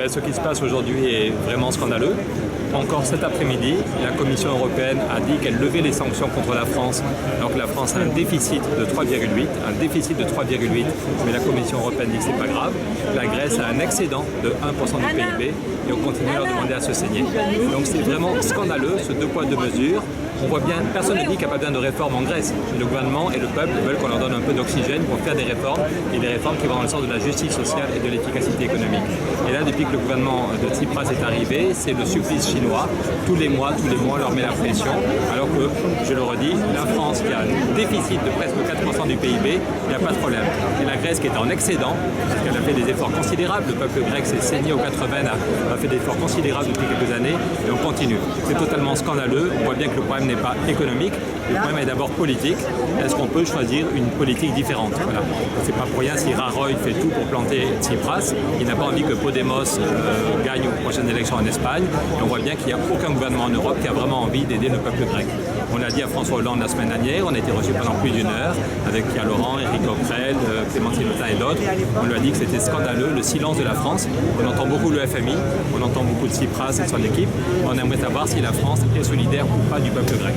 Ce qui se passe aujourd'hui est vraiment scandaleux. Encore cet après-midi, la Commission européenne a dit qu'elle levait les sanctions contre la France. Donc la France a un déficit de 3,8, mais la Commission européenne dit que c'est pas grave. La Grèce a un excédent de 1% du PIB et on continue à leur demander à se saigner. Donc c'est vraiment scandaleux, ce deux poids deux mesures. On voit bien, personne ne dit qu'il n'y a pas besoin de réformes en Grèce. Le gouvernement et le peuple veulent qu'on leur donne un peu d'oxygène pour faire des réformes, et des réformes qui vont dans le sens de la justice sociale et de l'efficacité économique. Et là, depuis que le gouvernement de Tsipras est arrivé, c'est le supplice chinois. Tous les mois, on leur met la pression, alors que, je le redis, la France qui a un déficit de presque 4% du PIB, il n'y a pas de problème. Et la Grèce qui est en excédent, parce qu'elle a fait des efforts considérables, le peuple grec s'est saigné aux 80, a fait des efforts considérables depuis quelques années, et on continue. C'est totalement scandaleux, on voit bien que le problème n'est pas économique, le problème est d'abord politique. Est-ce qu'on peut choisir une politique différente? Voilà. C'est pas pour rien si Rajoy fait tout pour planter Tsipras. Il n'a pas envie que Podemos gagne aux prochaines élections en Espagne. Et on voit bien qu'il n'y a aucun gouvernement en Europe qui a vraiment envie d'aider le peuple grec. On l'a dit à François Hollande la semaine dernière, on a été reçus pendant plus d'une heure avec Pierre Laurent, Éric Coquerel, Clémentine Autain et d'autres. On lui a dit que c'était scandaleux, le silence de la France. On entend beaucoup le FMI, on entend beaucoup de Tsipras et de son équipe. On aimerait savoir si la France est solidaire ou pas du peuple grec.